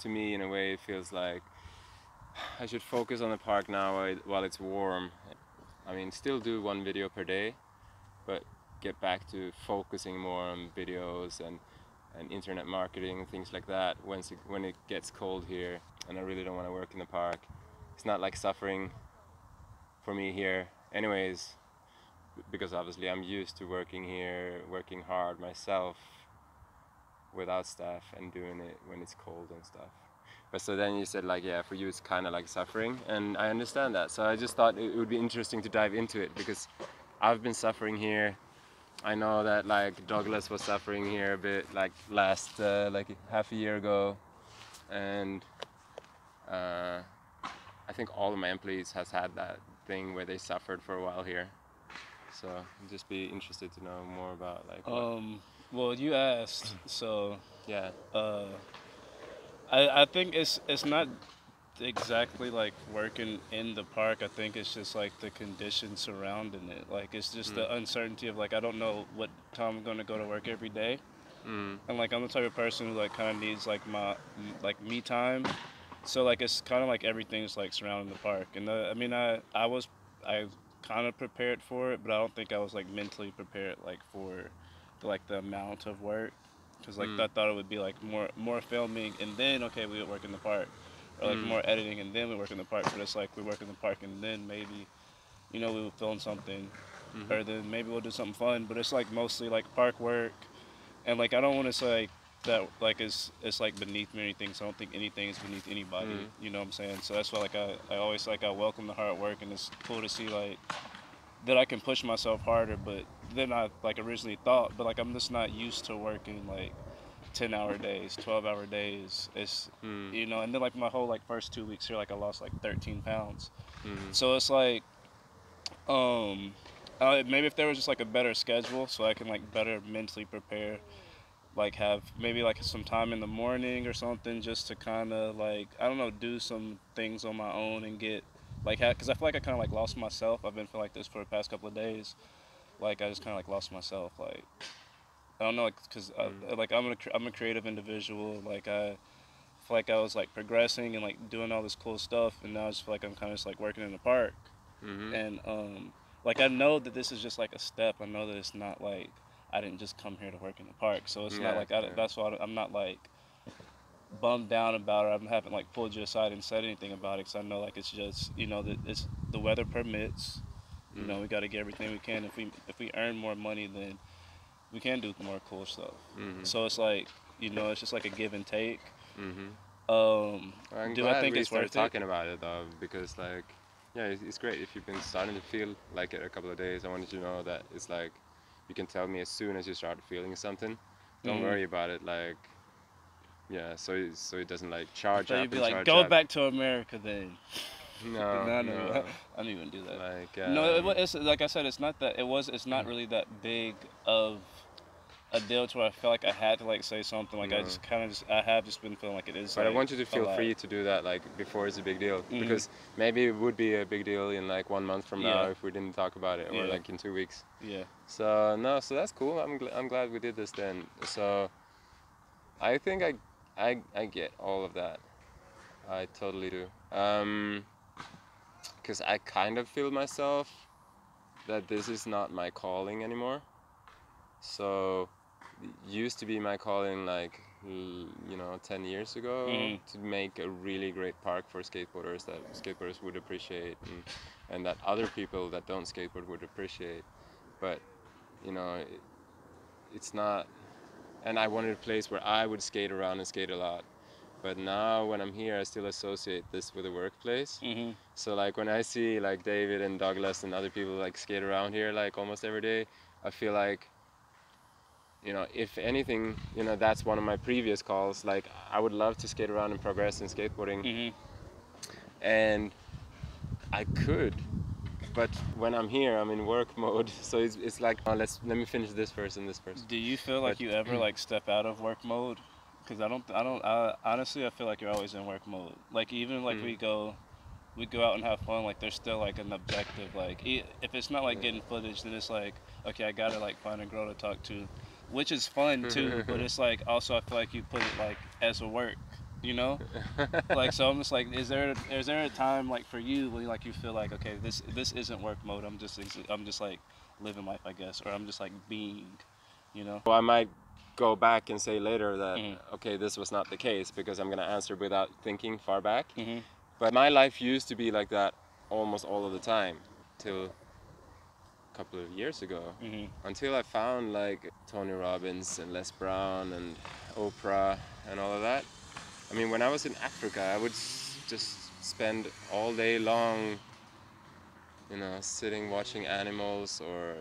To me, in a way, it feels like I should focus on the park now while it's warm. I mean, still do one video per day, but get back to focusing more on videos and internet marketing and things like that when it gets cold here and I really don't want to work in the park. It's not like suffering for me here anyways, because obviously I'm used to working here, working hard myself without staff and doing it when it's cold and stuff. But so then you said like, yeah, for you it's kind of like suffering, and I understand that. So I just thought it would be interesting to dive into it because I've been suffering here. I know that like Douglas was suffering here a bit like last like half a year ago, and I think all of my employees has had that thing where they suffered for a while here. So I'd just be interested to know more about like what. Well, you asked, so Yeah. uh, I think it's not exactly like working in the park. I think it's just like the conditions surrounding it. Like it's just the uncertainty of like I don't know what time I'm gonna go to work every day, and like I'm the type of person who like kind of needs like my like me time. So like it's kind of like everything's like surrounding the park, and I mean I kind of prepared for it, but I don't think I was like mentally prepared like for the amount of work, because like I thought it would be like more filming and then okay we would work in the park, or like more editing and then we work in the park. But it's like we work in the park and then maybe we would film something, or then maybe we'll do something fun. But it's like mostly like park work, and like I don't want to say that like it's like beneath me or anything. So I don't think anything is beneath anybody. You know what I'm saying? So that's why like I always like I welcome the hard work, and it's cool to see like that I can push myself harder, but than I like originally thought. But like I'm just not used to working like 10-hour days, 12-hour days. It's and then like my whole like first 2 weeks here, like I lost like 13 pounds. So it's like maybe if there was just like a better schedule, so I can like better mentally prepare, like have maybe like some time in the morning or something, just to kind of like I don't know, do some things on my own and get like because I feel like I kind of like lost myself. I've been feeling like this for the past couple of days. Like I just kind of like lost myself. Like I don't know, like because like I'm a creative individual. Like I feel like I was like progressing and like doing all this cool stuff, and now I just feel like I'm kind of just like working in the park. And like I know that this is just like a step. I know that it's not like I didn't just come here to work in the park. So it's not like that's why I'm not like bummed down about it. I haven't like pulled you aside and said anything about it, because I know like it's just that it's the weather permits. We got to get everything we can. If we earn more money, then we can do more cool stuff. So it's like it's just like a give and take. I'm Do I glad think we it's started worth it? talking about it though, because like, yeah, it's great if you've been starting to feel like it a couple of days. I wanted you to know that it's like, you can tell me as soon as you start feeling something. Don't worry about it, like, yeah, so it doesn't like charge So up you'd be and like, charge go up. back to America then. No, No, no, I don't even do that. like, No, it's like I said, it's not that. It's not really that big of a deal to where I felt like I had to like say something. Like I no. just kind of I have just been feeling like it is But I like want you to a feel lot. free to do that like before it's a big deal, Mm-hmm. because maybe it would be a big deal in like 1 month from now Yeah. if we didn't talk about it, or Yeah. like in 2 weeks. Yeah. So no, so that's cool. I'm glad we did this then. So I think I get all of that. I totally do. Because I kind of feel myself that this is not my calling anymore. So it used to be my calling like 10 years ago, to make a really great park for skateboarders that skateboarders would appreciate, and that other people that don't skateboard would appreciate. But you know, it's not. And I wanted a place where I would skate around and skate a lot. But now when I'm here, I still associate this with a workplace. Mm-hmm. So like when I see like David and Douglas and other people like skate around here like almost every day, I feel like, if anything, that's one of my previous calls. Like I would love to skate around and progress in skateboarding, Mm-hmm. and I could, but when I'm here, I'm in work mode. So it's like, let me finish this first and this first. Do you feel But like you ever like step out of work mode? Because I honestly I feel like you're always in work mode. Like even like we go out and have fun. Like there's still like an objective. Like if it's not like getting footage, then it's like okay, I gotta like find a girl to talk to, which is fun too. But it's like also I feel like you put it like as a work. you know. Like, so I'm just like, is there a time like for you when like you feel like, okay, this isn't work mode. I'm just like living life, I guess, or I'm just like being, you know. Well, I might go back and say later that Mhm. okay, this was not the case because I'm gonna answer without thinking far back. Mhm. But my life used to be like that almost all of the time till a couple of years ago, Mhm. until I found like Tony Robbins and Les Brown and Oprah and all of that. I mean, when I was in Africa, I would just spend all day long, you know, sitting watching animals or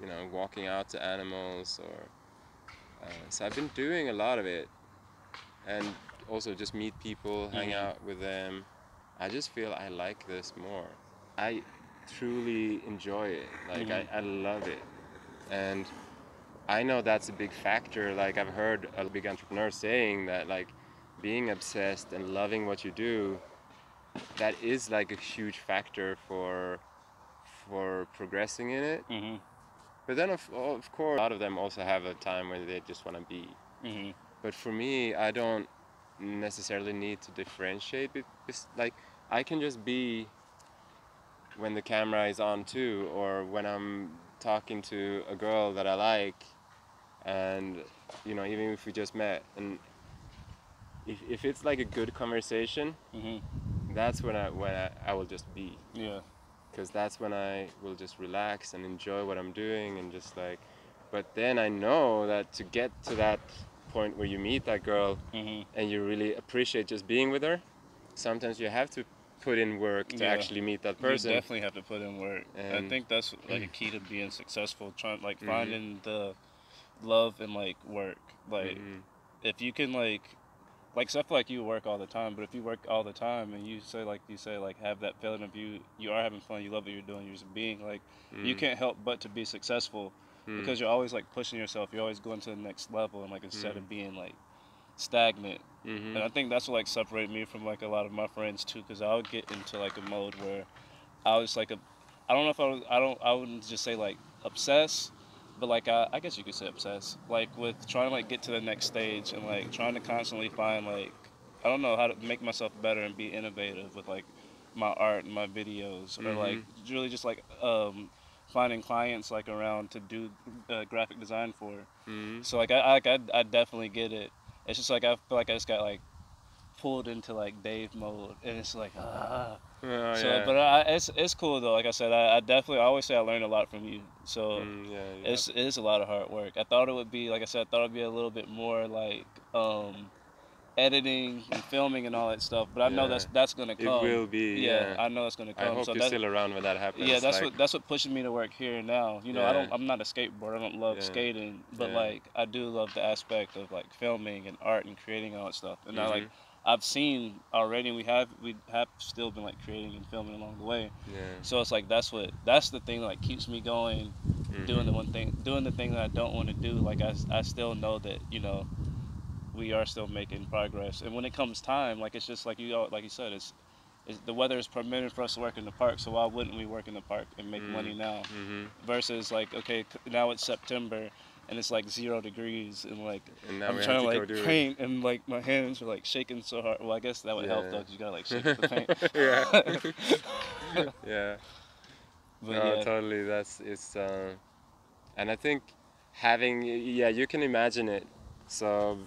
you know, walking out to animals or so I've been doing a lot of it, and also just meet people, hang Mhm. out with them. I just feel I like this more. I truly enjoy it. Like Mhm. I love it, and I know that's a big factor. Like I've heard a big entrepreneur saying that like being obsessed and loving what you do, that is like a huge factor for progressing in it. Mhm. But then of course a lot of them also have a time when they just want to be. Mhm. But for me, I don't necessarily need to differentiate it. Like I can just be when the camera is on too, or when I'm talking to a girl that I like, and you know, even if we just met, and if it's like a good conversation, Mhm. that's when I will just be, Yeah. because that's when I will just relax and enjoy what I'm doing and just like. But then I know that to get to that point where you meet that girl Mhm. and you really appreciate just being with her, sometimes you have to put in work to Yeah. actually meet that You person. definitely have to put in work. I And think that's like a key to being successful. Trying like mhm, finding the love and like work. Like mhm, if you can like stuff like you work all the time, but if you work all the time and you say like have that feeling of you are having fun, you love what you're doing, you're just being like you mhm, can't help but to be successful mhm, because you're always like pushing yourself, you're always going to the next level and like instead mhm, of being like stagnant. And mhm, I think that's what like separated me from like a lot of my friends too, because I would get into like a mode where I was like a I don't know if I was I wouldn't just say like obsessed, but like I guess you could say obsessed, like with trying to like get to the next stage and like trying to constantly find like I don't know how to make myself better and be innovative with like my art and my videos or like mhm, really just like finding clients like around to do graphic design for. mhm. So like I definitely get it. It's just like I feel like I just got like pulled into like Dave mode and it's like ah. Oh So, yeah. but it's cool though. Like I said, I definitely I always say I learned a lot from you. So Yeah, you have. it is a lot of hard work. I thought it would be like I said, I thought it'd be a little bit more like editing and filming and all that stuff. But I know Yeah, that's gonna it come. will be. Yeah, Yeah. I know it's gonna I come. hope So you're that still around when that yeah, happens. Like, that's what pushes me to work here and now. You know, yeah, I'm not a skateboarder. I don't love yeah, skating, but yeah. like I do love the aspect of like filming and art and creating all that stuff. And I like Mhm. I've seen already. And we have still been like creating and filming along the way. Yeah. So it's like that's the thing that like keeps me going, Mhm. doing the thing that I don't want to do. Like I still know that we are still making progress. And when it comes time, like it's just like like you said, it's the weather is permitted for us to work in the park. So why wouldn't we work in the park and make money Mhm. now? Mhm. Versus like okay, now it's September and it's like 0 degrees and like And now I'm we have trying to to go like do it. paint and like my hands are like shaking so hard. Well, I guess that would help though, Yeah. cause you gotta like shake it to paint. Yeah. Yeah. But No, yeah, totally. That's it's. And I think having, yeah, you can imagine it. So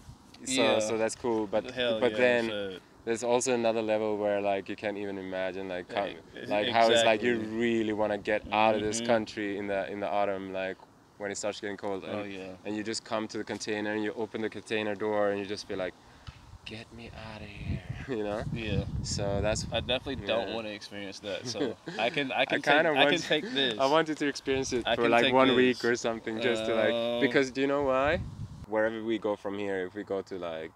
yeah, so that's cool. hell But yeah. then So there's also another level where like you can't even imagine like like how it's like you exactly. really want to get out of this Mhm. country in the autumn, like when it starts getting cold, Oh yeah. and you just come to the container and you open the container door and you just feel like, get me out of here, you know. Yeah. So that's, I definitely don't yeah. want to experience that. So I kind of I can want take I this. wanted to experience it I for can like take 1 week this. or something, just to like, because do you know why? Wherever we go from here, if we go to like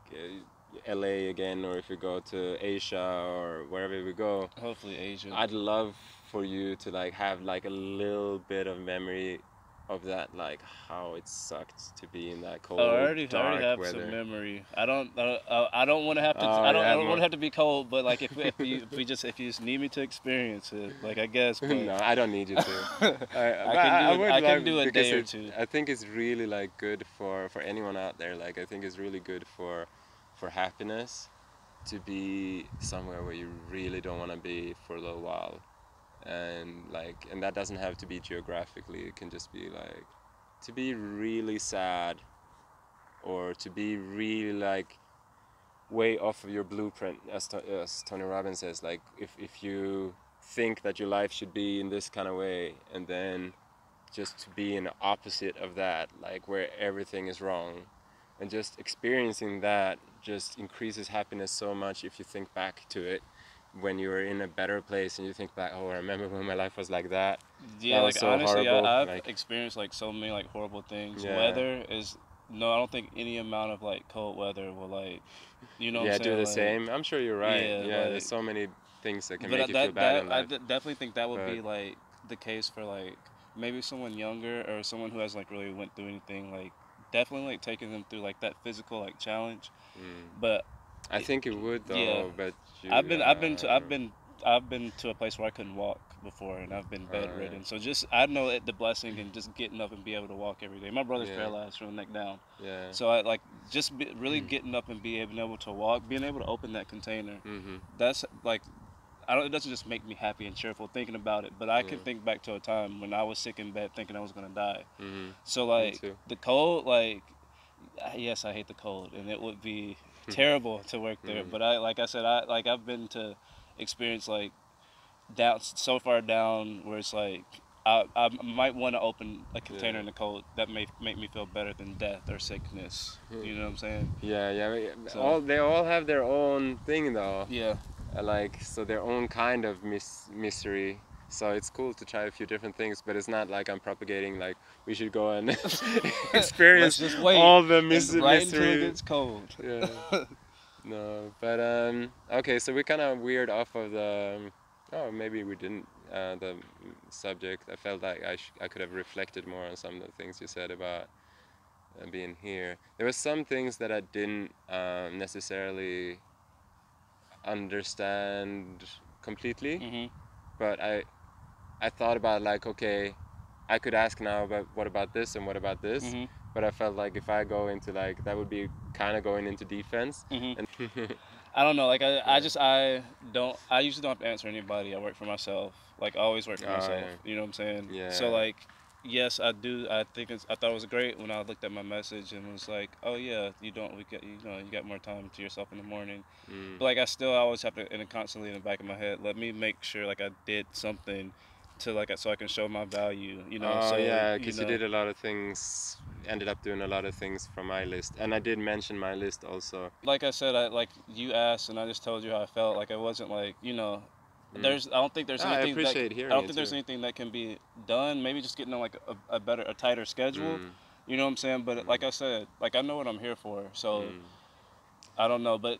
LA again, or if we go to Asia or wherever we go, Hopefully Asia. I'd love for you to like have like a little bit of memory of that, like how it sucked to be in that Oh, cold, I already dark have some weather. memory. I don't want to have to. Oh, you I have don't want more. to have to be cold. But like if you just need me to experience it, like I guess. But No, I don't need you to. I But can do I it. would I can love, do a because day or it. two. I think it's really like good for anyone out there. Like I think it's really good for happiness. to be somewhere where you really don't want to be for a little while, and like, and that doesn't have to be geographically. It can just be like to be really sad, or to be really like way off of your blueprint, as Tony Robbins says. Like if you think that your life should be in this kind of way, and then just to be in the opposite of that, like where everything is wrong, and just experiencing that just increases happiness so much if you think back to it when you're in a better place and you think back, oh, I remember when my life was like that. Yeah, That like was so honestly, horrible. I've Like, experienced like so many like horrible things. yeah. Weather is no, I don't think any amount of like cold weather will like, you know what Yeah, I'm do saying? the Like, same. I'm sure you're right. yeah, Yeah, like, there's so many things that can but make you feel bad in life. definitely think that would But be like the case for like maybe someone younger or someone who has like really went through anything. Like definitely like taking them through like that physical like challenge. But I think it would yeah, though. But you, I've been to a place where I couldn't walk before, and I've been bedridden. So just I know the blessing in just getting up and be able to walk every day. My brother's Yeah. paralyzed from the neck down. Yeah. So I like just really getting up and being able to walk, being able to open that container. Mm-hmm. That's like it doesn't just make me happy and cheerful thinking about it, but I can think back to a time when I was sick in bed thinking I was gonna die. Mm-hmm. So like too. the cold, like yes, I hate the cold, and it would be terrible to work there. But like I said, I've been to experience like down so far down where it's like I might want to open a container in the cold that may make me feel better than death or sickness. You know what I'm saying? Yeah, yeah. So- They all have their own thing though. Yeah. Like, so their own kind of misery. So it's cool to try a few different things, but it's not like I'm propagating like we should go and experience just wait all the right until it misery. gets cold. Yeah. No, but okay, so we kind of weird off of the. Oh, maybe we didn't. The subject. I felt like I could have reflected more on some of the things you said about being here. There were some things that I didn't necessarily understand completely, but I thought about like, okay, I could ask now, but what about this and what about this? But I felt like if I go into like that would be kind of going into defense. And I don't know. Like I usually don't have to answer anybody. I work for myself. Like I always work for myself. Yeah. You know what I'm saying? Yeah. So like, yes, I do. I thought it was great when I looked at my message and was like, oh yeah, you got more time to yourself in the morning. But like I always have to, and constantly in the back of my head, let me make sure like I did something to like so I can show my value. You know. Oh so, yeah, because you did a lot of things. Ended up doing a lot of things from my list, and I did mention my list also. Like I said, like you asked, and I just told you how I felt. Like I wasn't like I don't think there's anything. I appreciate hearing I don't it think there's too. anything that can be done. Maybe just getting on like a tighter schedule. You know what I'm saying? But like I said, like I know what I'm here for. So I don't know, but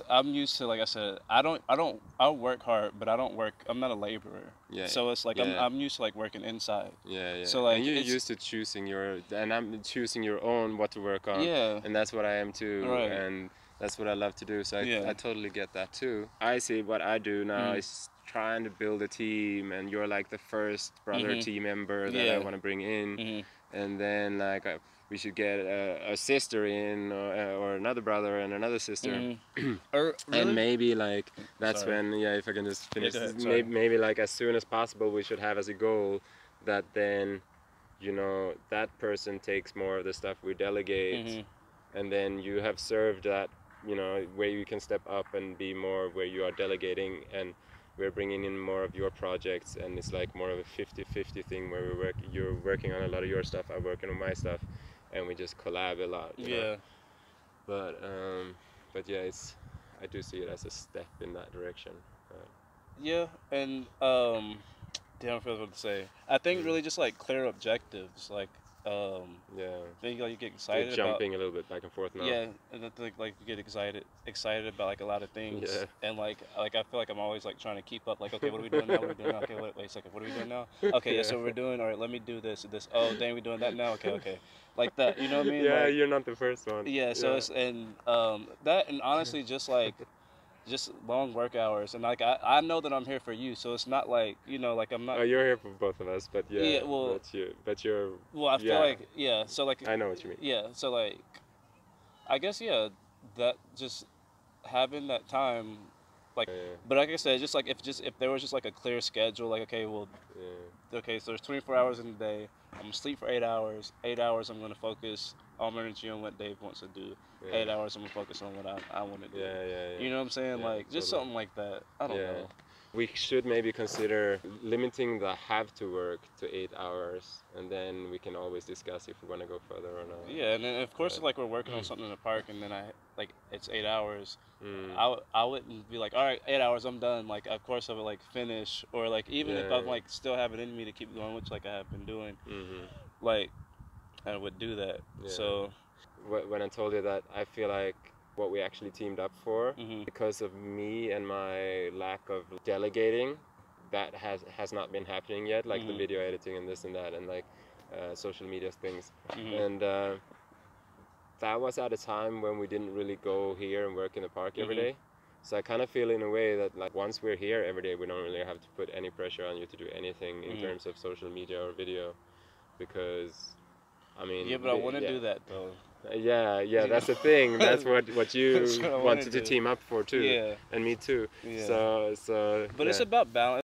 I'm used to, like I said, I'll work hard, but I'm not a laborer. Yeah. So it's like yeah. I'm used to like working inside. Yeah, yeah. So like and you're used to choosing and I'm choosing your own what to work on. Yeah. And that's what I am too. Right. And that's what I love to do. So I totally get that too. I see what I do now is trying to build a team, and you're like the first brother team member that I want to bring in. And then like we should get a sister in, or another brother and another sister. Really? And maybe like that's Sorry. when, if I can just finish, go ahead, maybe like as soon as possible we should have as a goal that then that person takes more of the stuff we delegate, and then you have served that where you can step up and be more where you are delegating, and we're bringing in more of your projects, and it's like more of a 50-50 thing where you're working on a lot of your stuff, I'm working on my stuff, and we just collab a lot. You know? But yeah, I do see it as a step in that direction. Yeah, and damn, I feel what to say. I think really just like clear objectives, like I think like you get excited You're jumping a little bit back and forth now. Yeah, and I think like you get excited about like a lot of things. Yeah. And like I feel like I'm always like trying to keep up. Like, okay, what are we doing now? What are we doing now? Okay, wait a second. What are we doing now? Okay, yeah, so we're doing. All right, let me do this. Oh, dang, we doing that now? Okay. Like that. You know what I mean? Yeah, like, you're not the first one. Yeah. So it's that, and honestly just like. Just long work hours, and like I know that I'm here for you, so it's not like like I'm not. Oh, you're here for both of us, but Yeah, well, but you're. Well, I feel like so like. I know what you mean. Yeah, so like, I guess that just having that time, like, Yeah. but like I said, just like if there was just like a clear schedule, like okay, well, Yeah. okay, so there's 24 hours in a day. I'm gonna sleep for 8 hours. 8 hours I'm gonna focus all my energy on what Dave wants to do. Yeah. 8 hours I'm gonna focus on what I want to do. Yeah. You know what I'm saying? Yeah, Like just totally. something like that. I don't Yeah. know. We should maybe consider limiting the have to work to 8 hours, and then we can always discuss if we want to go further or not. Yeah, and then of course, But- like we're working on something in the park, and then like it's 8 hours. Mm. I wouldn't be like, all right, 8 hours, I'm done. Like of course I would like finish, or like even if Yeah. I'm like still have it in me to keep going, which like I have been doing, Mm-hmm. like I would do that. Yeah. So When I told you that, I feel like what we actually teamed up for, mhm. because of me and my lack of delegating, that has not been happening yet, like the Mhm. video editing and this and that, and like social media things. Mhm. And that was at a time when we didn't really go here and work in the park every Mhm. day. So I kind of feel in a way that like once we're here every day, we don't really have to put any pressure on you to do anything in Mhm. terms of social media or video, because I mean, Yeah, but I want to yeah. do that though. Yeah, that's the thing. That's what you That's what I wanna wanted to do. team up for too, Yeah. and me too. Yeah. So But it's yeah. about balance.